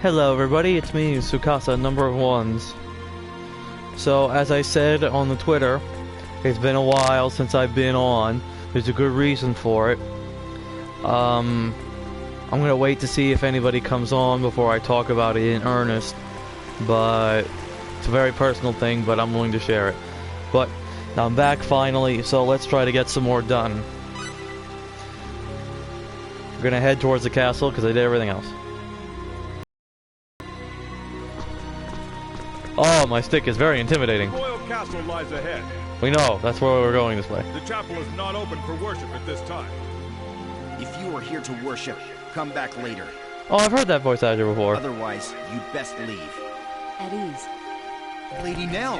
Hello everybody, it's me, Sukasa, number of ones. So, as I said on the Twitter, it's been a while since I've been on. There's a good reason for it. I'm gonna wait to see if anybody comes on before I talk about it in earnest. But it's a very personal thing, but I'm willing to share it. But I'm back finally, so let's try to get some more done. We're gonna head towards the castle because I did everything else. Oh, my stick is very intimidating. The royal castle lies ahead. We know, that's where we're going this way. The chapel is not open for worship at this time. If you are here to worship, come back later. Oh, I've heard that voice actor before. Otherwise, you'd best leave. At ease. Lady Nell!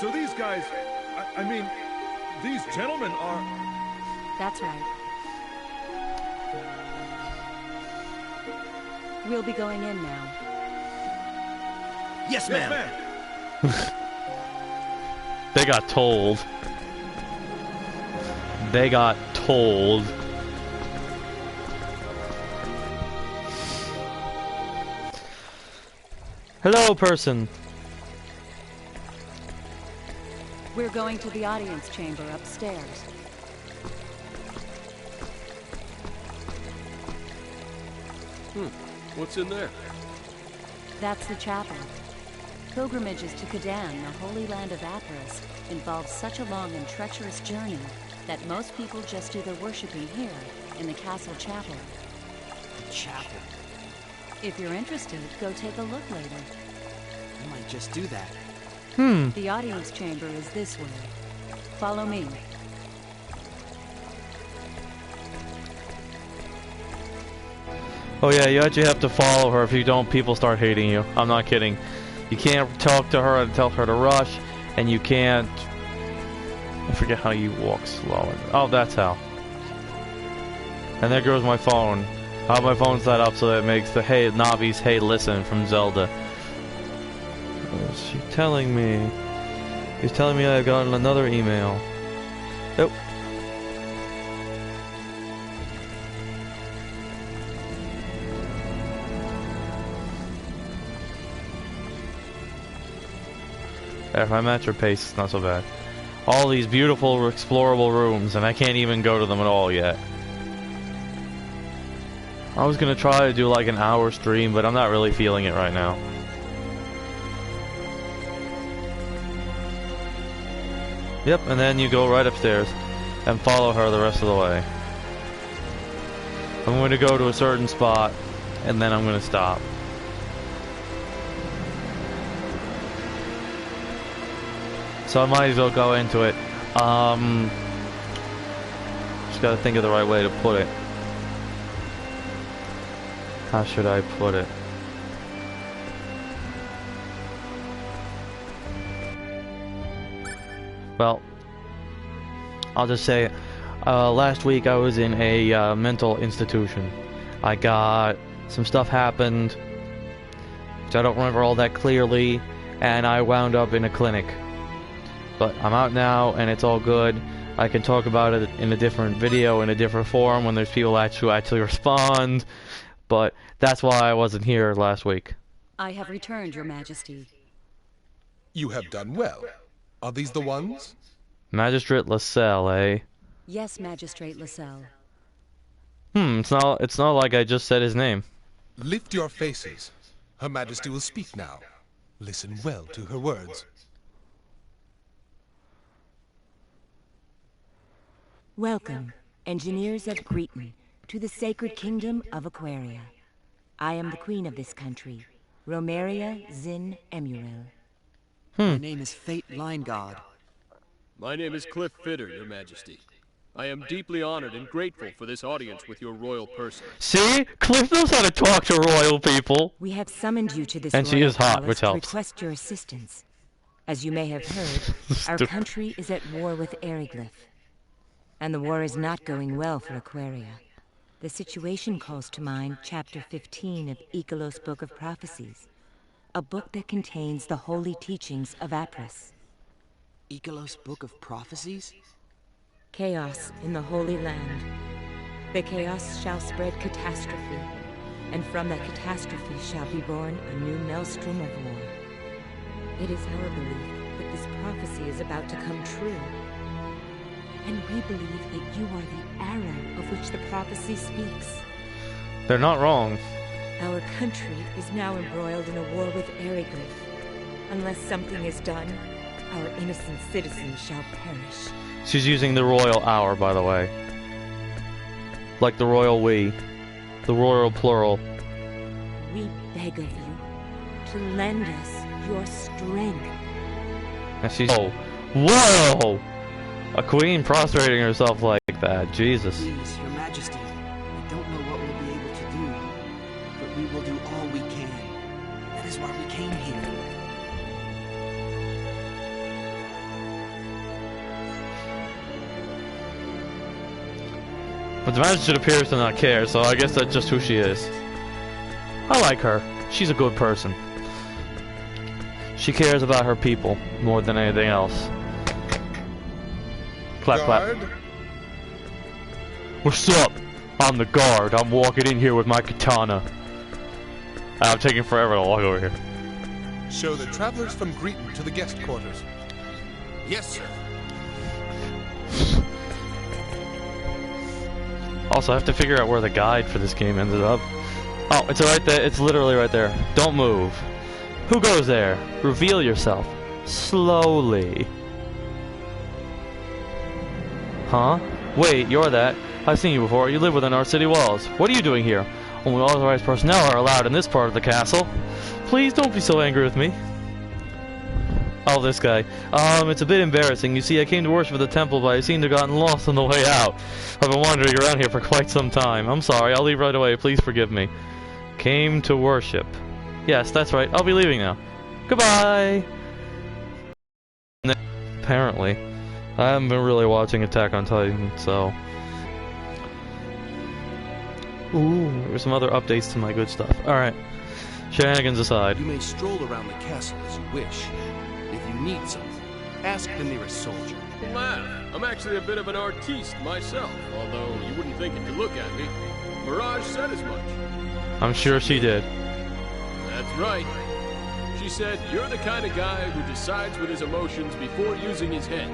So these guys, I mean, these gentlemen are... That's right. We'll be going in now. Yes, ma'am! They got told. They got told. Hello, person. We're going to the audience chamber upstairs. What's in there? That's the chapel. Pilgrimages to Kadan, the holy land of Apris, involve such a long and treacherous journey that most people just do their worshiping here, in the castle chapel. The chapel. If you're interested, go take a look later. I might just do that. The audience chamber is this way. Follow me. Oh yeah, you actually have to follow her. If you don't, people start hating you. I'm not kidding. You can't talk to her and tell her to rush, and you can't... I forget how you walk slow. Oh, that's how. And there goes my phone. I have my phone set up so that it makes the Hey Navi's Hey Listen from Zelda. What's she telling me? She's telling me I've gotten another email. Nope. If I match her pace, it's not so bad. All these beautiful, explorable rooms, and I can't even go to them at all yet. I was gonna try to do like an hour stream, but I'm not really feeling it right now. Yep, and then you go right upstairs and follow her the rest of the way. I'm going to go to a certain spot, and then I'm going to stop. So I might as well go into it. Just gotta think of the right way to put it. How should I put it? Well, I'll just say, last week I was in a mental institution. I got some stuff happened, which I don't remember all that clearly, and I wound up in a clinic. But I'm out now, and it's all good. I can talk about it in a different video, in a different forum, when there's people who actually respond. But that's why I wasn't here last week. I have returned, Your Majesty. You have done well. Are these the ones? Magistrate Lascelles, eh? Yes, Magistrate Lascelles. It's not like I just said his name. Lift your faces. Her Majesty will speak now. Listen well to her words. Welcome, engineers of Greeton, to the sacred kingdom of Aquaria. I am the queen of this country, Romeria Zin Emuril. My name is Fate Lineguard. My name is Cliff Fitter, Your Majesty. I am deeply honored and grateful for this audience with your royal person. See? Cliff knows how to talk to royal people. We have summoned you to this And she royal is hot, palace which to helps. request your assistance. As you may have heard, our country is at war with Eriglyph. And the war is not going well for Aquaria. The situation calls to mind Chapter 15 of Icolos' Book of Prophecies, a book that contains the holy teachings of Apris. Icolos' Book of Prophecies? Chaos in the Holy Land. The chaos shall spread catastrophe, and from that catastrophe shall be born a new maelstrom of war. It is our belief that this prophecy is about to come true. And we believe that you are the arrow of which the prophecy speaks. They're not wrong. Our country is now embroiled in a war with Eriglyph. Unless something is done, our innocent citizens shall perish. She's using the royal hour, by the way. Like the royal we. The royal plural. We beg of you to lend us your strength. And she's... Oh. Whoa! A queen prostrating herself like that. Jesus. Please, Your Majesty, I don't know what we'll be able to do, but we will do all we can. That is why we came here. But the Majesty appears to not care, so I guess that's just who she is. I like her. She's a good person. She cares about her people more than anything else. Clap, clap. What's up? I'm the guard. I'm walking in here with my katana. I'm taking forever to walk over here. Show the travelers from Greeton to the guest quarters. Yes, sir. Also, I have to figure out where the guide for this game ended up. Oh, it's right there. It's literally right there. Don't move. Who goes there? Reveal yourself. Slowly. Huh? Wait, you're that. I've seen you before. You live within our city walls. What are you doing here? Only authorized personnel are allowed in this part of the castle. Please don't be so angry with me. Oh, this guy. It's a bit embarrassing. You see, I came to worship at the temple, but I seem to have gotten lost on the way out. I've been wandering around here for quite some time. I'm sorry. I'll leave right away. Please forgive me. Came to worship. Yes, that's right. I'll be leaving now. Goodbye! Apparently. I haven't been really watching Attack on Titan, so... Ooh, there's some other updates to my good stuff. Alright. Shenanigans aside. You may stroll around the castle as you wish. If you need something, ask the nearest soldier. Laugh. I'm actually a bit of an artiste myself, although you wouldn't think it to look at me. Mirage said as much. I'm sure she did. That's right. She said, you're the kind of guy who decides with his emotions before using his head.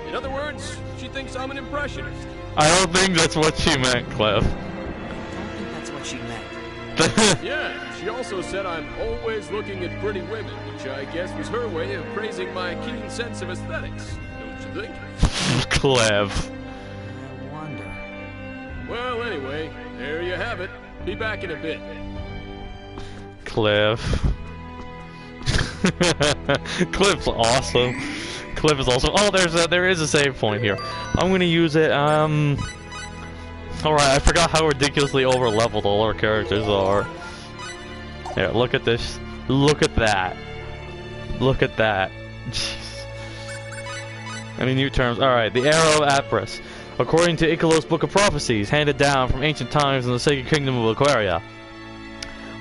In other words, she thinks I'm an impressionist. I don't think that's what she meant, Cliff. I don't think that's what she meant. Yeah, she also said I'm always looking at pretty women, which I guess was her way of praising my keen sense of aesthetics. Don't you think? Clev. I wonder. Well, anyway, there you have it. Be back in a bit. Cliff. Cliff's awesome. Cliff is awesome. Oh, there is a save point here. I'm gonna use it. Alright, I forgot how ridiculously over-leveled all our characters are. Here, look at this. Look at that. Look at that. Jeez. Any new terms? Alright, the Arrow of Apris. According to Icalos' Book of Prophecies, handed down from ancient times in the sacred kingdom of Aquaria.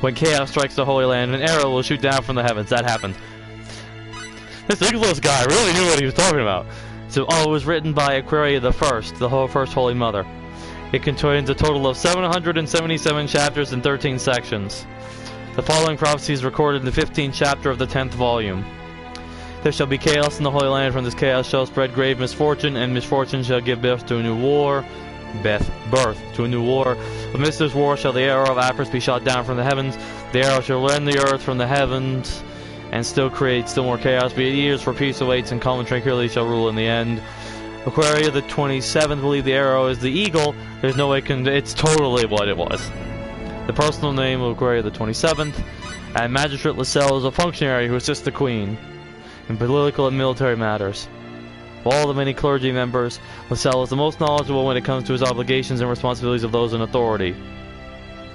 When chaos strikes the Holy Land, an arrow will shoot down from the heavens. That happened. This Icalos guy really knew what he was talking about. So, it was written by Aquaria the First, the first Holy Mother. It contains a total of 777 chapters and 13 sections. The following prophecy is recorded in the 15th chapter of the 10th volume. There shall be chaos in the Holy Land. From this chaos shall spread grave misfortune, and misfortune shall give birth to a new war. Birth to a new war. Amidst this war shall the arrow of Apris be shot down from the heavens. The arrow shall rend the earth from the heavens, and still create still more chaos. Be it years for peace awaits, and calm and tranquility shall rule in the end. Aquaria the 27th believe the arrow is the eagle. There's no way it's totally what it was. The personal name of Aquaria the 27th, and Magistrate Lascelles is a functionary who assists the Queen in political and military matters. Of all the many clergy members, Lascelles is the most knowledgeable when it comes to his obligations and responsibilities of those in authority.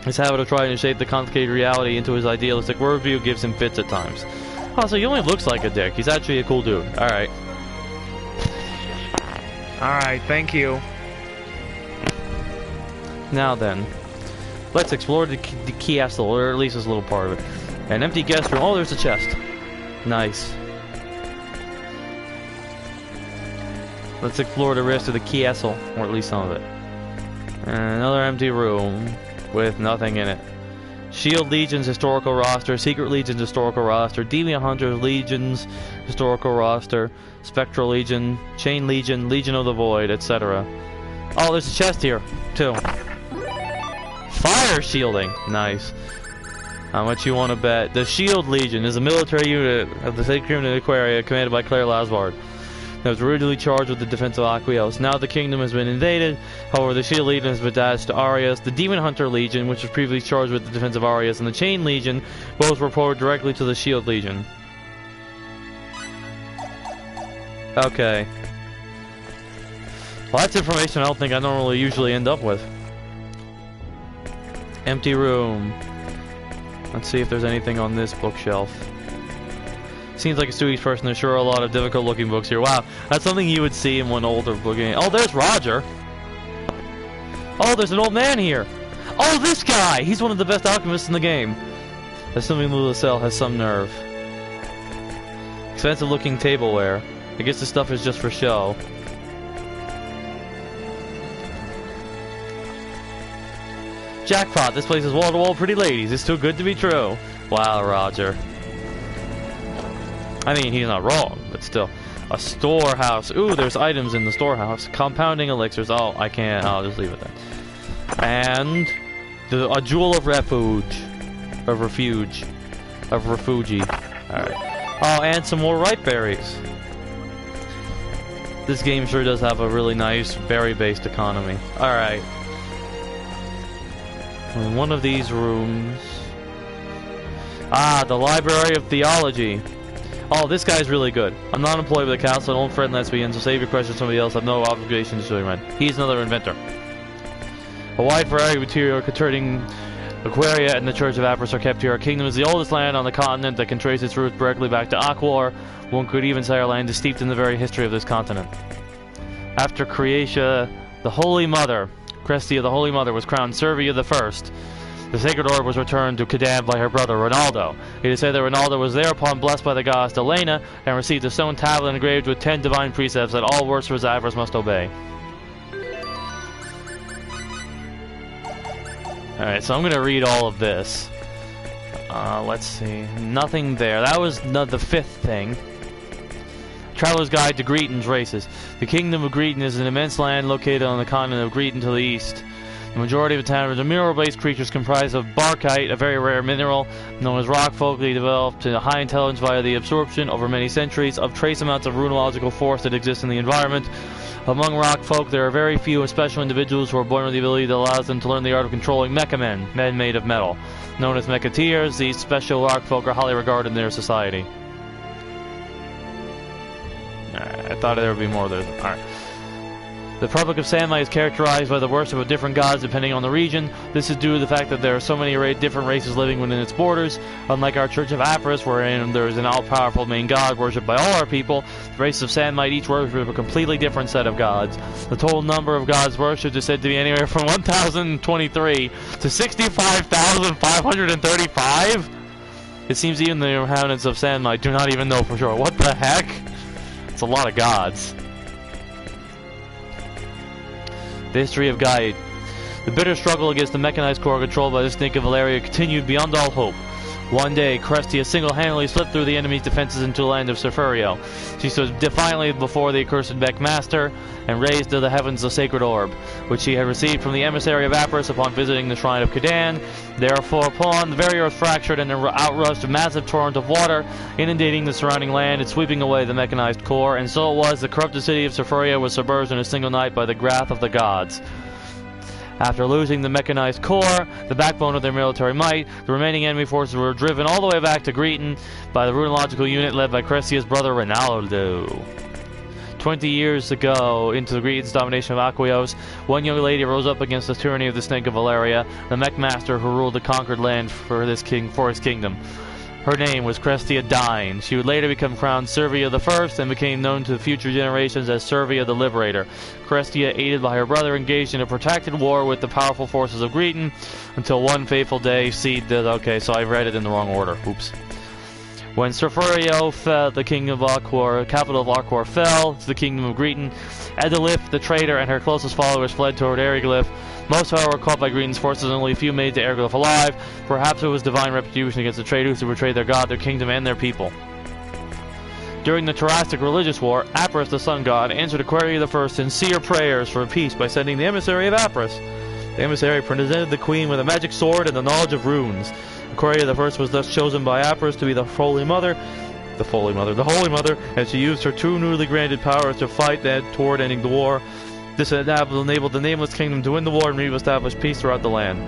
His habit of trying to shape the complicated reality into his idealistic worldview gives him fits at times. Oh, so he only looks like a dick. He's actually a cool dude. Alright. Alright, thank you. Now then, let's explore the castle, or at least this little part of it. An empty guest room. Oh, there's a chest. Nice. Let's explore the rest of the castle, or at least some of it. And another empty room with nothing in it. Shield Legion's historical roster, Secret Legion's historical roster, Demon Hunters Legion's historical roster, Spectral Legion, Chain Legion, Legion of the Void, etc. Oh, there's a chest here, too. Fire shielding! Nice. How much you want to bet? The Shield Legion is a military unit of the Sacred Kingdom of Aquaria commanded by Claire Lasvard. That was originally charged with the defense of Aquios. Now the kingdom has been invaded. However, the Shield Legion has been attached to Arius. The Demon Hunter Legion, which was previously charged with the defense of Arius, and the Chain Legion, both reported directly to the Shield Legion. Okay. Well, that's information I don't think I normally usually end up with. Empty room. Let's see if there's anything on this bookshelf. Seems like a studious person. There's sure a lot of difficult looking books here. Wow, that's something you would see in one older book game. Oh, there's Roger. Oh, there's an old man here. Oh, this guy! He's one of the best alchemists in the game. Assuming Lulicel has some nerve. Expensive looking tableware. I guess this stuff is just for show. Jackpot, this place is wall-to-wall pretty ladies. It's too good to be true. Wow, Roger. I mean, he's not wrong, but still. A storehouse. Ooh, there's items in the storehouse. Compounding elixirs. Oh, I can't. I'll just leave it then. And a jewel of refuge. Of refuge. Of refugi. Alright. Oh, and some more ripe berries. This game sure does have a really nice berry-based economy. Alright. In one of these rooms... Ah, the Library of Theology. Oh, this guy's really good. I'm not employed with the council, an old friend lesbian, so save your question to somebody else. I have no obligations to him. He's another inventor. A wide variety of material concerning Aquaria and the Church of Apris are kept here. Our kingdom is the oldest land on the continent that can trace its roots directly back to Aquar. One could even say our land is steeped in the very history of this continent. After Creatia, the Holy Mother, Crestia the Holy Mother, was crowned Servia the First. The sacred orb was returned to Cadan by her brother Ronaldo. It is said that Ronaldo was thereupon blessed by the goddess Elena and received a stone tablet engraved with 10 divine precepts that all worshippers of Avarice must obey. Alright, so I'm going to read all of this. Let's see. Nothing there. That was the fifth thing. Traveler's Guide to Greeton's Races. The Kingdom of Greeton is an immense land located on the continent of Greeton to the east. The majority of the town are mineral-based creatures comprised of barkite, a very rare mineral known as rock folk. They developed a high intelligence via the absorption over many centuries of trace amounts of runological force that exist in the environment. Among rock folk, there are very few special individuals who are born with the ability that allows them to learn the art of controlling mecha men made of metal. Known as mechateers, these special rock folk are highly regarded in their society. Alright, I thought there would be more of those. Alright. The Republic of Sanmai is characterized by the worship of different gods depending on the region. This is due to the fact that there are so many different races living within its borders. Unlike our Church of Apris, wherein there is an all-powerful main god worshipped by all our people, the races of Sanmai each worship a completely different set of gods. The total number of gods worshipped is said to be anywhere from 1,023 to 65,535. It seems even the inhabitants of Sanmai do not even know for sure. What the heck? It's a lot of gods. The history of Gaid. The bitter struggle against the mechanized corps controlled by the Snake of Valeria continued beyond all hope. One day, Crestia single-handedly slipped through the enemy's defenses into the land of Surfurio. She stood defiantly before the accursed Beck Master and raised to the heavens the sacred orb, which she had received from the emissary of Apris upon visiting the shrine of Cadan. Therefore, upon the very earth fractured and outrushed a massive torrent of water, inundating the surrounding land and sweeping away the mechanized core, and so it was the corrupted city of Surfurio was submerged in a single night by the wrath of the gods. After losing the mechanized core, the backbone of their military might, the remaining enemy forces were driven all the way back to Greeton by the runological unit led by Cressia's brother Ronaldo. 20 years ago, into the Greeton's domination of Aquios, one young lady rose up against the tyranny of the Snake of Valeria, the mech master who ruled the conquered land for his kingdom. Her name was Crestia Dyne. She would later become crowned Servia the First and became known to future generations as Servia the Liberator. Crestia, aided by her brother, engaged in a protracted war with the powerful forces of Greeton until one fateful day okay, so I read it in the wrong order. Oops. When Surfurio fell, the kingdom of Aquor, capital of Aquor, fell to the kingdom of Greeton. Edilith, the traitor, and her closest followers fled toward Eriglyph. Most, however, were caught by Greeton's forces, and only a few made it to Eriglyph alive. Perhaps it was divine retribution against the traitors who betrayed their god, their kingdom, and their people. During the Terrastic religious war, Apris, the sun god, answered Aquaria I sincere prayers for peace by sending the emissary of Apris. The emissary presented the queen with a magic sword and the knowledge of runes. Aquaria I was thus chosen by Apris to be the Holy Mother, and she used her two newly granted powers to fight toward ending the war. This enabled the Nameless Kingdom to win the war and re-establish peace throughout the land.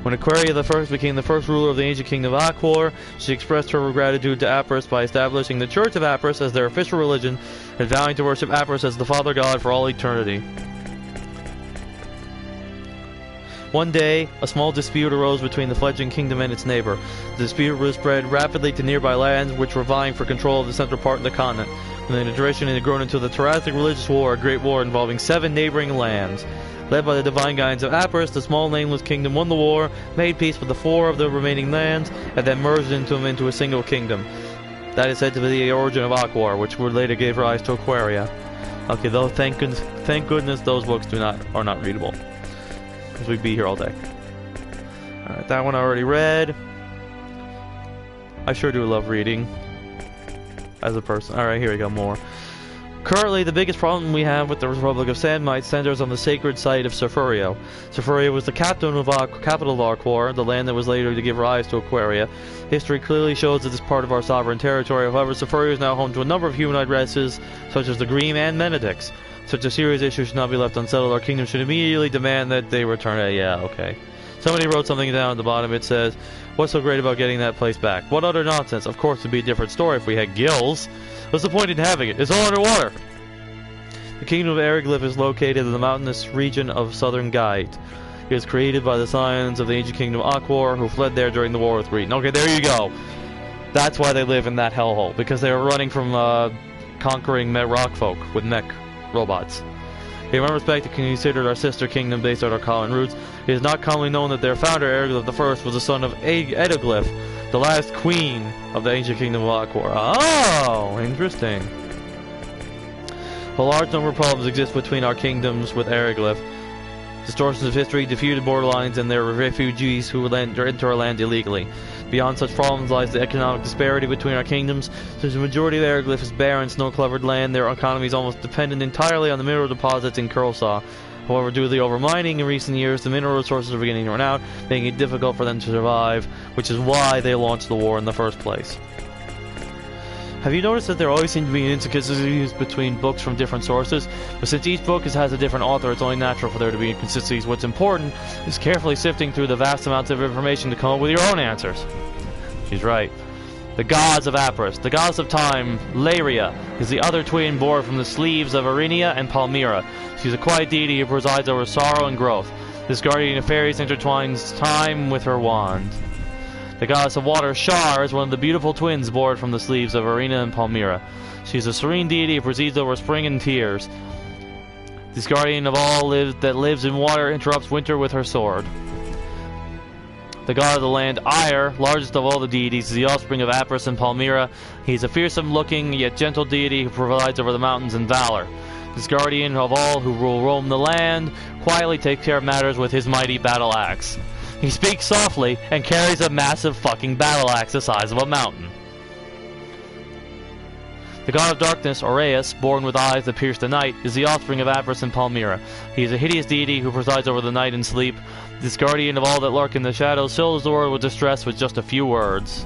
When Aquaria I became the first ruler of the ancient kingdom of Aquor, she expressed her gratitude to Apris by establishing the Church of Apris as their official religion and vowing to worship Apris as the Father God for all eternity. One day, a small dispute arose between the fledgling kingdom and its neighbor. The dispute was spread rapidly to nearby lands, which were vying for control of the central part of the continent. And in duration, it had grown into the Terrastic religious war, a great war involving 7 neighboring lands. Led by the divine guidance of Apris, the small nameless kingdom won the war, made peace with the 4 of the remaining lands, and then merged into a single kingdom. That is said to be the origin of Aquor, which would later give rise to Aquaria. Okay, though thank goodness those books are not readable, because we'd be here all day. Alright, that one I already read. I sure do love reading as a person. Alright, here we go, more. Currently, the biggest problem we have with the Republic of Sandmite centers on the sacred site of Surfurio. Surfurio was the capital of Aquor, the land that was later to give rise to Aquaria. History clearly shows that this part of our sovereign territory. However, Surfurio is now home to a number of humanoid races, such as the Greem and Menedix. Such a serious issue should not be left unsettled. Our kingdom should immediately demand that they return. Yeah, okay. Somebody wrote something down at the bottom. It says, "What's so great about getting that place back? What utter nonsense. Of course, it'd be a different story if we had gills. What's the point in having it? It's all underwater." The kingdom of Eriglyph is located in the mountainous region of southern Gaid. It was created by the scions of the ancient kingdom of Aquor, who fled there during the war with Greeton. Okay, there you go. That's why they live in that hellhole, because they were running from conquering rock folk with mech robots. In one respect, it can be considered our sister kingdom based on our common roots. It is not commonly known that their founder, Eriglyph I, was the son of Edilith, the last queen of the ancient kingdom of Aquor. Oh, interesting. A large number of problems exist between our kingdoms with Eriglyph. Distortions of history, disputed borderlines, and there are refugees who enter our land illegally. Beyond such problems lies the economic disparity between our kingdoms. Since the majority of Eriglyph is barren, snow-covered land, their economy is almost dependent entirely on the mineral deposits in Kurlsaw. However, due to the overmining in recent years, the mineral resources are beginning to run out, making it difficult for them to survive, which is why they launched the war in the first place. Have you noticed that there always seem to be inconsistencies between books from different sources? But since each book has a different author, it's only natural for there to be inconsistencies. What's important is carefully sifting through the vast amounts of information to come up with your own answers. She's right. The gods of Apris, the goddess of time, Laria, is the other twin born from the sleeves of Arinia and Palmyra. She's a quiet deity who presides over sorrow and growth. This guardian of fairies intertwines time with her wand. The goddess of water, Shar, is one of the beautiful twins born from the sleeves of Arinia and Palmyra. She is a serene deity who presides over spring and tears. This guardian of all that lives in water interrupts winter with her sword. The god of the land, Ire, largest of all the deities, is the offspring of Apris and Palmyra. He is a fearsome-looking yet gentle deity who presides over the mountains and valor. This guardian of all who roam the land quietly takes care of matters with his mighty battle axe. He speaks softly and carries a massive fucking battle axe the size of a mountain. The god of darkness, Aureus, born with eyes that pierce the night, is the offspring of Apris and Palmyra. He is a hideous deity who presides over the night and sleep. This guardian of all that lurk in the shadows fills the world with distress with just a few words.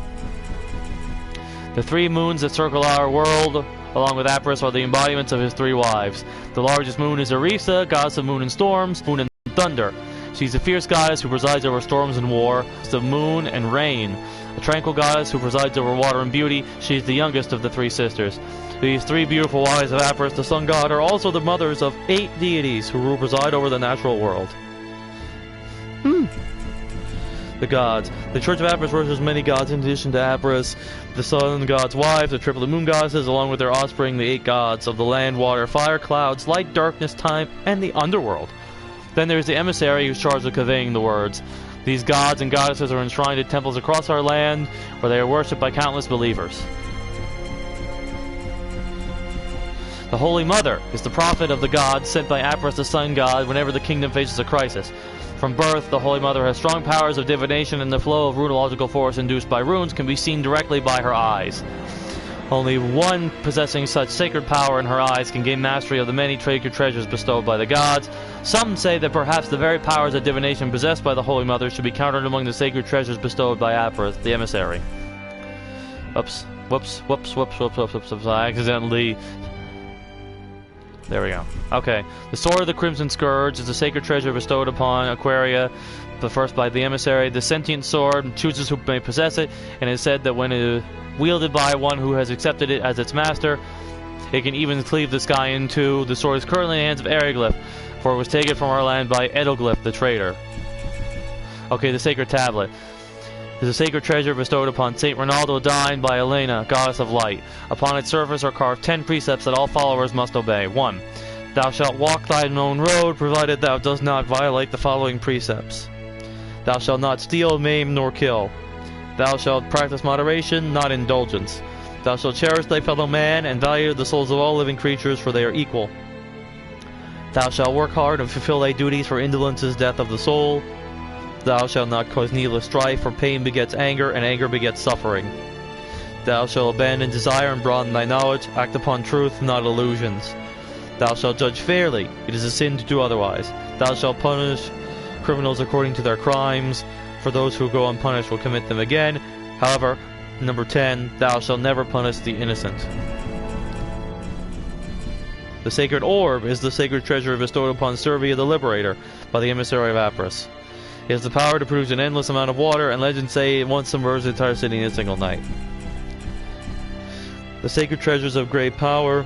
The 3 moons that circle our world, along with Apris, are the embodiments of his 3 wives. The largest moon is Arisa, goddess of moon and storms, moon and thunder. She's a fierce goddess who presides over storms and war, the moon and rain. A tranquil goddess who presides over water and beauty. She is the youngest of the 3 sisters. These 3 beautiful wives of Apris, the sun god, are also the mothers of 8 deities who preside over the natural world. The gods. The Church of Apris worships many gods in addition to Apris, the sun god's wives, the triplet moon goddesses, along with their offspring, the 8 gods of the land, water, fire, clouds, light, darkness, time, and the underworld. Then there's the emissary who's charged with conveying the words. These gods and goddesses are enshrined in temples across our land, where they are worshipped by countless believers. The Holy Mother is the prophet of the gods sent by Apris, the sun god, whenever the kingdom faces a crisis. From birth, the Holy Mother has strong powers of divination, and the flow of runological force induced by runes can be seen directly by her eyes. Only one possessing such sacred power in her eyes can gain mastery of the many sacred treasures bestowed by the gods. Some say that perhaps the very powers of divination possessed by the Holy Mother should be counted among the sacred treasures bestowed by Apris, the emissary. Whoops. I accidentally... There we go. Okay. The Sword of the Crimson Scourge is a sacred treasure bestowed upon Aquaria, the first by the emissary. The sentient sword chooses who may possess it, and it is said that when it is wielded by one who has accepted it as its master, it can even cleave the sky in two. The sword is currently in the hands of Eriglyph, for it was taken from our land by Edelglyph, the traitor. Okay, the Sacred Tablet is a sacred treasure bestowed upon Saint Ronaldo Dine by Elena, goddess of light. Upon its surface are carved 10 precepts that all followers must obey. 1. Thou shalt walk thine own road, provided thou dost not violate the following precepts. Thou shalt not steal, maim, nor kill. Thou shalt practice moderation, not indulgence. Thou shalt cherish thy fellow man, and value the souls of all living creatures, for they are equal. Thou shalt work hard and fulfill thy duties, for indolence is death of the soul. Thou shalt not cause needless strife, for pain begets anger, and anger begets suffering. Thou shalt abandon desire and broaden thy knowledge. Act upon truth, not illusions. Thou shalt judge fairly. It is a sin to do otherwise. Thou shalt punish criminals according to their crimes, for those who go unpunished will commit them again. However, number 10, thou shalt never punish the innocent. The Sacred Orb is the sacred treasure bestowed upon Servia the Liberator by the emissary of Apris. It has the power to produce an endless amount of water, and legends say it once submerged the entire city in a single night. The sacred treasures of great power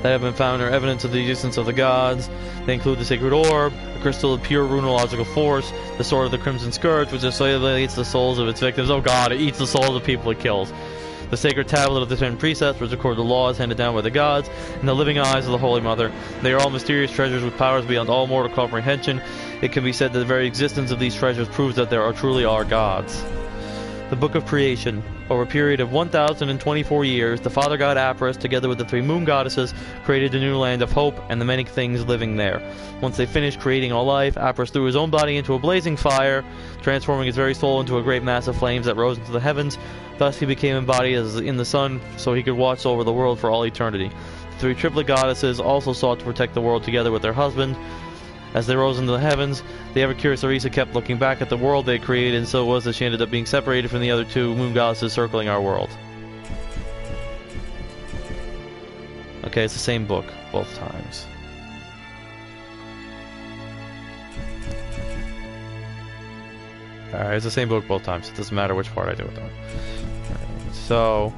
that have been found are evidence of the existence of the gods. They include the Sacred Orb, a crystal of pure runological force, the Sword of the Crimson Scourge, which assimilates the souls of its victims. Oh god, it eats the souls of people it kills. The Sacred Tablet of the 10 Precepts, which record the laws handed down by the gods, and the living eyes of the Holy Mother. They are all mysterious treasures with powers beyond all mortal comprehension. It can be said that the very existence of these treasures proves that there truly are gods. The Book of Creation. Over a period of 1,024 years, the Father God Apris, together with the 3 moon goddesses, created a new land of hope and the many things living there. Once they finished creating all life, Apris threw his own body into a blazing fire, transforming his very soul into a great mass of flames that rose into the heavens. Thus he became embodied as in the sun, so he could watch over the world for all eternity. The 3 triplet goddesses also sought to protect the world together with their husband. As they rose into the heavens, the ever-curious Orisa kept looking back at the world they created, and so it was that she ended up being separated from the other 2 moon goddesses circling our world. Okay, it's the same book, both times. Alright, it's the same book both times. It doesn't matter which part I do it on. Right, so...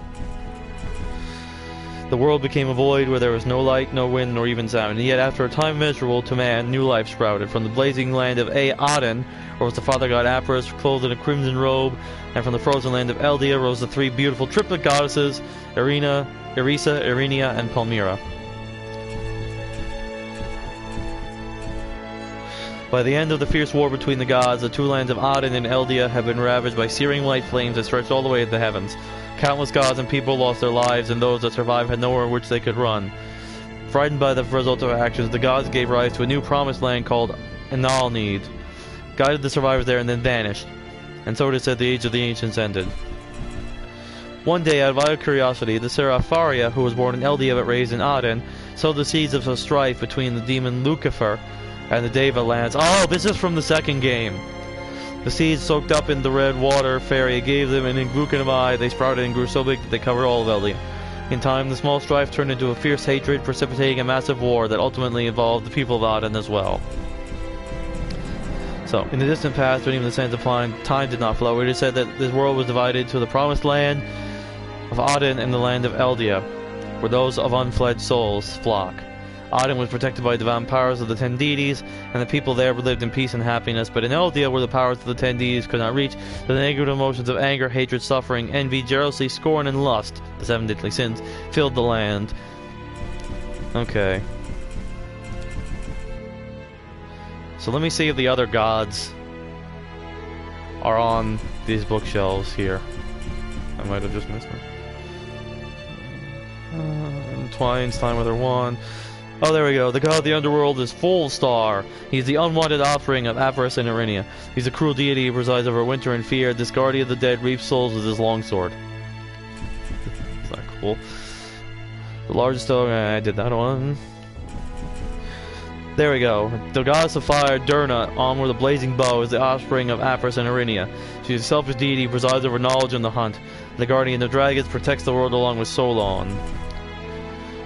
the world became a void where there was no light, no wind, nor even sound. And yet after a time immeasurable to man, new life sprouted. From the blazing land of Aden rose the Father God Apris, clothed in a crimson robe. And from the frozen land of Eldia rose the 3 beautiful triplet goddesses, Irina, Irisa, Irinia, and Palmyra. By the end of the fierce war between the gods, the 2 lands of Aden and Eldia have been ravaged by searing white flames that stretched all the way to the heavens. Countless gods and people lost their lives, and those that survived had nowhere in which they could run. Frightened by the result of their actions, the gods gave rise to a new promised land called Enalnid, guided the survivors there, and then vanished. And so it is said the age of the ancients ended. One day, out of idle curiosity, the Serapharia, who was born in Eldia but raised in Aden, sowed the seeds of a strife between the demon Lucifer and the Deva lands. Oh, this is from the second game. The seeds soaked up in the red water Faria gave them, and in Glucanamai they sprouted and grew so big that they covered all of Eldia. In time, the small strife turned into a fierce hatred, precipitating a massive war that ultimately involved the people of Aden as well. So, in the distant past, when even the sands of time did not flow, it is said that this world was divided to the promised land of Aden and the land of Eldia, where those of unfledged souls flock. Aden was protected by divine powers of the 10 deities, and the people there lived in peace and happiness. But in Eldia, where the powers of the 10 deities could not reach, the negative emotions of anger, hatred, suffering, envy, jealousy, scorn, and lust, the 7 deadly sins, filled the land. Okay. So let me see if the other gods are on these bookshelves here. I might have just missed them. Entwines, time with her wand. Oh, there we go. The god of the underworld is Folstar. He's the unwanted offspring of Avarice and Erinia. He's a cruel deity who presides over winter and fear. This guardian of the dead reaps souls with his longsword. Is that cool? The largest dog. I did that one. There we go. The goddess of fire, Durna, armed with a blazing bow, is the offspring of Avarice and Erinia. She is a selfish deity who presides over knowledge and the hunt. The guardian of dragons protects the world along with Solon.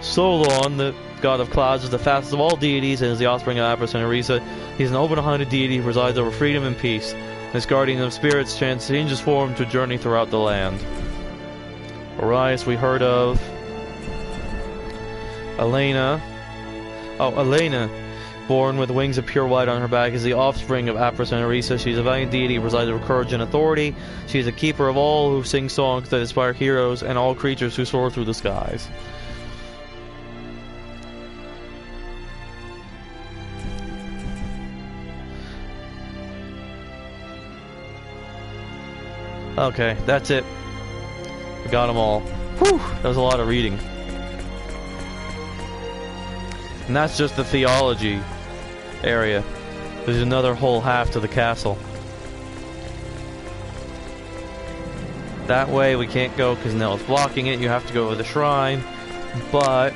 Solon, the god of clouds, is the fastest of all deities and is the offspring of Avarice and Erisa. He's an open-handed deity who presides over freedom and peace. This guardian of spirits changes form to journey throughout the land. Arias we heard of. Elena. Oh, Elena, born with wings of pure white on her back, is the offspring of Avarice and Erisa. She is a valiant deity who presides over courage and authority. She is a keeper of all who sing songs that inspire heroes and all creatures who soar through the skies. Okay, that's it. We got them all. Whew, that was a lot of reading. And that's just the theology area. There's another whole half to the castle. That way we can't go because Nell's blocking it. You have to go over the shrine. But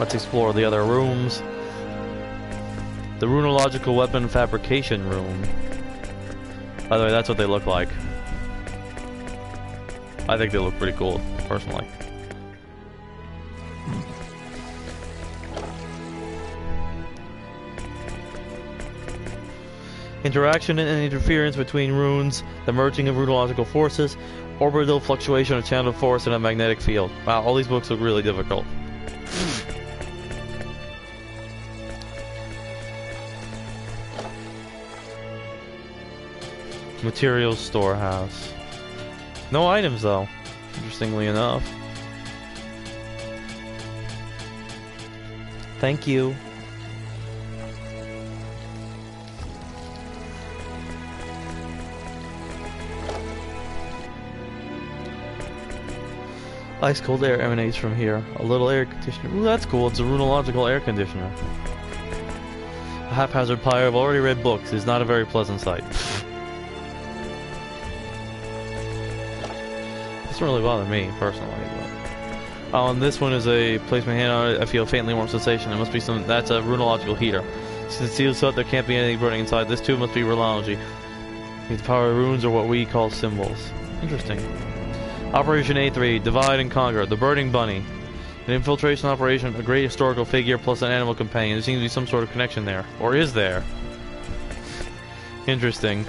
let's explore the other rooms. The runological weapon fabrication room. By the way, that's what they look like. I think they look pretty cool, personally. Interaction and interference between runes, the merging of runological forces, orbital fluctuation of channel force, and a magnetic field. Wow, all these books look really difficult. Materials storehouse. No items though, interestingly enough. Thank you. Ice cold air emanates from here. A little air conditioner. Ooh, that's cool. It's a runological air conditioner. A haphazard pyre of already read books is not a very pleasant sight. Doesn't really bother me personally, but oh, and this one is a place my hand on it. I feel a faintly warm sensation. It must be some. That's a runological heater. Since it's sealed shut, there can't be anything burning inside. This too must be runology. The power of runes are what we call symbols. Interesting. Operation A3, divide and conquer. The Burning Bunny. An infiltration operation, a great historical figure plus an animal companion. There seems to be some sort of connection there. Or is there? Interesting.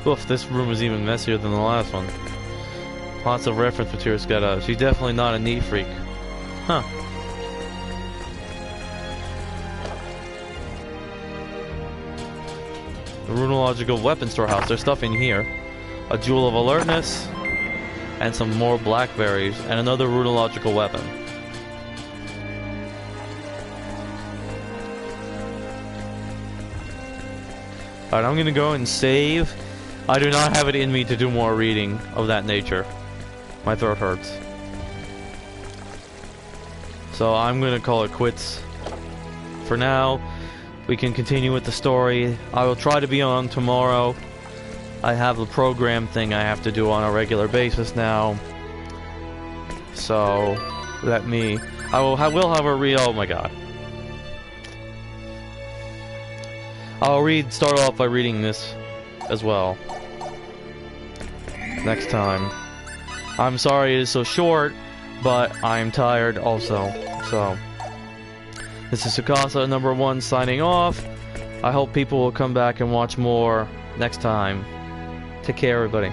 Oof, this room is even messier than the last one. Lots of reference material got out. She's definitely not a neat freak. Huh. The runological weapon storehouse. There's stuff in here. A jewel of alertness. And some more blackberries. And another runological weapon. Alright, I'm gonna go and save. I do not have it in me to do more reading of that nature. My throat hurts. So I'm gonna call it quits. For now, we can continue with the story. I will try to be on tomorrow. I have a program thing I have to do on a regular basis now. So, I will have a read. Oh my god. I'll start off by reading this as well. Next time. I'm sorry it is so short, but I'm tired also. So, this is Tsukasa #1 signing off. I hope people will come back and watch more next time. Take care, everybody.